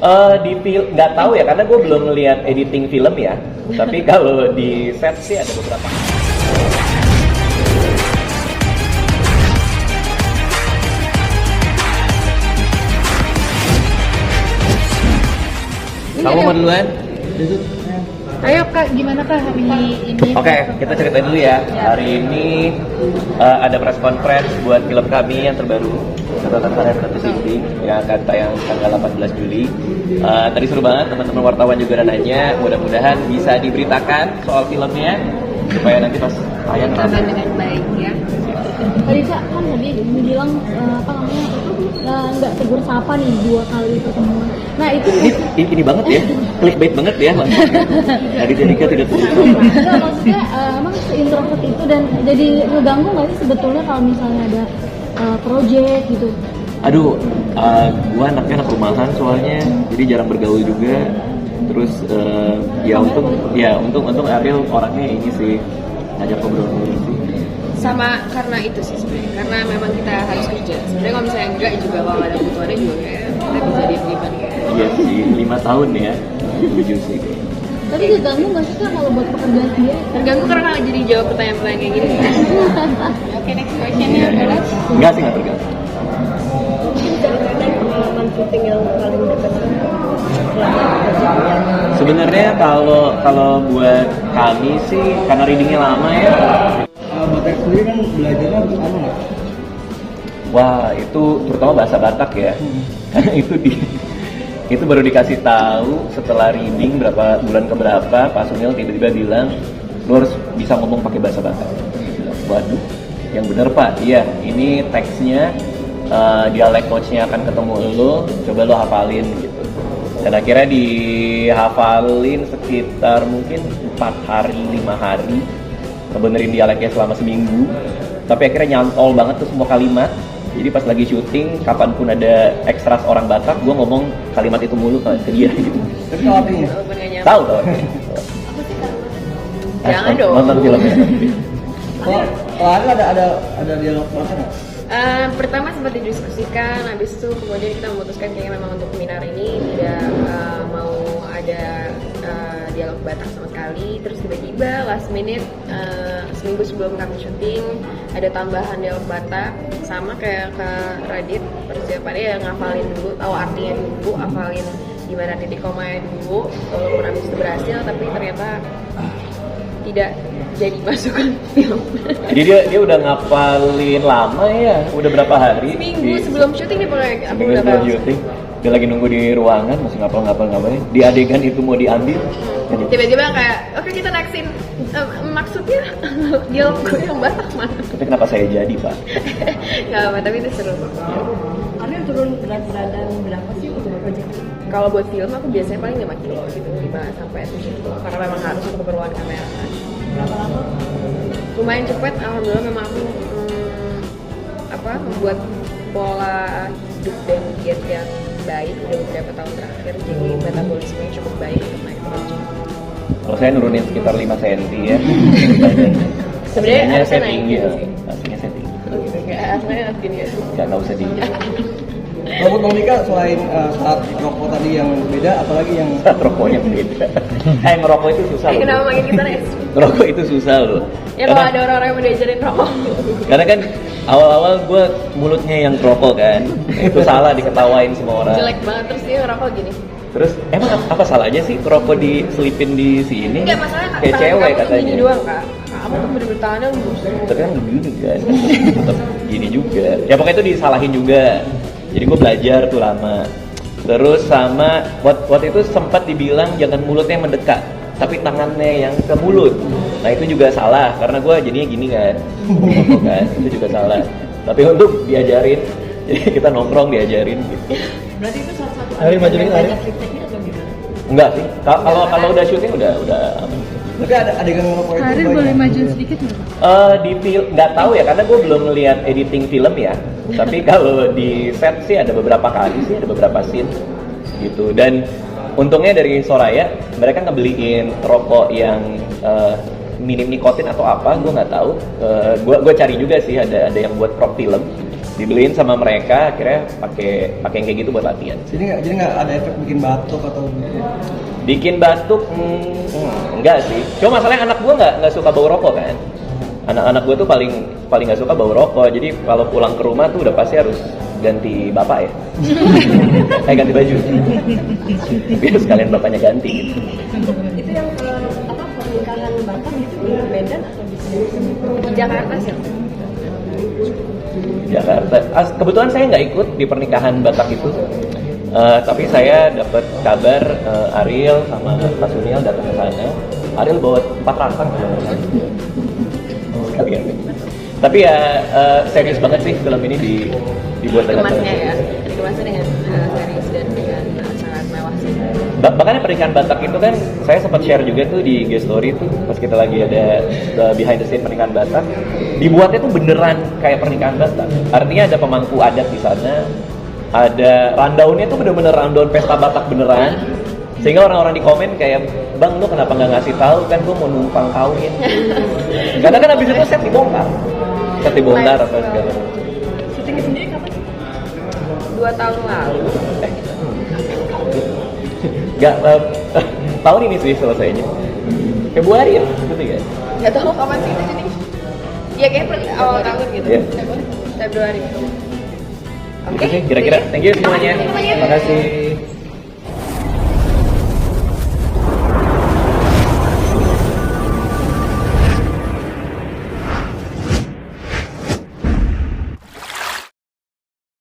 Nggak tahu ya karena gue belum ngeliat editing film ya. Tapi kalau di set sih ada beberapa. Kamu mau duluan? Ayo Kak, gimana Kak hari ini? Oke, kita ceritain dulu ya. Hari ini ada press conference buat film kami yang terbaru, Catatan Karya Satu Sisi, yang akan tayang tanggal 18 Juli. Tadi seru banget, teman-teman wartawan juga nanya. Mudah-mudahan bisa diberitakan soal filmnya supaya nanti pas tayang dengan baik ya. Tadi Kak kan tadi bilang nggak tegur sapa nih 2 kali pertemuan. Nah itu ini banget ya, clickbait banget ya. Jadi Jenika tidak tegur sapa. Enggak, maksudnya emang se-introvert itu dan jadi ngeganggu nggak sih sebetulnya kalau misalnya ada project gitu? Aduh, gua anaknya anak rumahan soalnya, jadi jarang bergaul juga. Terus untung Ariel orangnya ini sih ngajak ngobrol sih. Sama karena itu sih sebenarnya, karena memang kita harus kerja. Sebenarnya kalau misalnya enggak juga kalau ada kebutuhannya juga kayak kita bisa diem-dieman kayak. Iya sih, 5 tahun ya. Setuju sih. Tapi terganggu nggak sih Kak kalau buat pekerjaan sendiri? Terganggu karena kalau jadi jawab pertanyaan-pertanyaan kayak gini. Oke, next question-nya adalah Enggak sih, nggak terganggu. ceritakan pengalaman syuting yang paling dekat Sebenarnya kalau buat kami sih karena readingnya lama ya. Batak sendiri kan belajarnya sama nggak? Wah, itu terutama bahasa Batak ya. Karena itu baru dikasih tahu setelah reading berapa bulan keberapa, Pak Sunil tiba-tiba bilang lu harus bisa ngomong pakai bahasa Batak. Waduh, yang bener Pak, iya ini teksnya dialek coachnya akan ketemu lu, coba lu hafalin gitu. Dan akhirnya dihafalin sekitar mungkin 4 hari, 5 hari, ngebenerin dialeknya selama seminggu. Tapi akhirnya nyantol banget tuh semua kalimat. Jadi pas lagi syuting, kapanpun ada ekstras orang Batak, gue ngomong kalimat itu mulu ke dia gitu. Tapi kalau artinya? Tahu. Jangan dong. Nonton filmnya. Kalau ada dialog Batak nggak? Pertama sempat didiskusikan, habis itu kemudian kita memutuskan kayaknya memang untuk Minar ini tidak mau ada dialog Batak sama sekali. Terus tiba-tiba last minute seminggu sebelum kami syuting ada tambahan dialog Batak, sama kayak ke Radit persiapannya ya ngafalin dulu, tahu artinya dulu, hafalin gimana titik komanya dulu. Walaupun habis itu berhasil, tapi ternyata tidak jadi masukan film. Jadi dia udah ngapalin lama ya, udah berapa hari? Seminggu sebelum syuting nih pokoknya. Seminggu sebelum syuting, dia lagi nunggu di ruangan masih ngapal-ngapalin. Di adegan itu mau diambil. Tiba-tiba kayak, oke kita nextin. Maksudnya dialog gue yang Batak mana? Tapi kenapa saya jadi Pak? Gak apa, tapi itu seru. Karena turun berat badan berapa sih untuk project? Kalau buat film aku biasanya paling 5 kilo gitu, 5 sampai 7 kilo. Karena memang harus untuk keperluan kamera kan. Berapa lama? Lumayan cepet, alhamdulillah memang aku membuat pola hidup dan diet yang baik udah beberapa tahun terakhir, jadi metabolismenya cukup baik untuk naik berat. Kalau saya nurunin sekitar 5 cm ya. Sebenarnya saya naik tinggi gitu ya. sih. Aslinya saya tinggi. Kayak aslinya aslinya ya. Nggak usah tinggi. Kalau buat Monica selain saat rokok tadi yang beda, apalagi yang Rokoknya beda. Ngerokok itu susah loh. Kenapa makin kita nih? Ngerokok itu susah loh. Ya kalau ada orang-orang yang mau diajarin rokok. Karena kan awal-awal gue mulutnya yang rokok kan, itu salah diketawain semua orang. Jelek banget, terus dia ngerokok gini. Terus emang apa salahnya sih rokok diselipin di sini? Enggak, masalahnya kayak tangan cewek kamu tuh katanya. gini doang Kak. Kamu tuh bener-bener tangannya busuk. Tapi kan begini kan, tetap gini juga. Ya pokoknya itu disalahin juga. Jadi gue belajar tuh lama. Terus sama waktu itu sempat dibilang jangan mulutnya mendekat, tapi tangannya yang ke mulut. Nah itu juga salah karena gue jadinya gini kan, kan itu juga salah. Tapi untuk diajarin, jadi kita nongkrong diajarin gitu. Berarti itu salah satu Hari majelis hari? tekniknya atau gimana? Enggak sih, kalau udah syuting udah aman. tapi ada adegan ngerokok itu Karir banyak. boleh maju sedikit nggak? Nggak tahu ya karena gue belum ngeliat editing film ya. Tapi kalau di set sih ada beberapa kali sih, ada beberapa scene gitu. Dan untungnya dari Soraya mereka ngebeliin rokok yang minim nikotin atau apa, gue nggak tahu. Gue cari juga sih ada yang buat prop film. dibeliin sama mereka, akhirnya pakai yang kayak gitu buat latihan. Jadi nggak ada efek bikin batuk atau Bikin batuk enggak sih, cuma masalahnya anak gue nggak suka bau rokok kan. Anak-anak gue tuh paling nggak suka bau rokok, jadi kalau pulang ke rumah tuh udah pasti harus ganti bapak ya. Kayak ganti baju biar sekalian bapaknya ganti gitu. Itu yang pernikahan Batam itu di Medan atau di sini? Di Jakarta sih. Jakarta. Kebetulan saya nggak ikut di pernikahan Batak itu, tapi saya dapat kabar Ariel sama Pak Sunial datang ke sana. Ariel bawa 4 rantang sekalian. Tapi ya serius banget sih film ini dibuat dengan Dikemasnya ya, dikemasnya dengan serius dan dengan sangat mewah sih. Bahkan pernikahan Batak itu kan saya sempat share juga tuh di IG story tuh pas kita lagi ada behind the scene pernikahan Batak, dibuatnya tuh beneran kayak pernikahan Batak. Artinya ada pemangku adat di sana, ada rundownnya tuh bener-bener rundown pesta Batak beneran, sehingga orang-orang di komen kayak, bang lu kenapa nggak ngasih tahu, kan gue mau numpang kawin. Karena kan abis itu set dibongkar apa segala. Syutingnya sendiri kapan sih? 2 tahun lalu. Nggak, tahun ini sih selesainya. Februari ya, gitu ya. Nggak tahu kapan sih itu jadi. Ya kayak awal tahun gitu. Iya. Februari. Oke, kira-kira. Thank you semuanya. Terima kasih.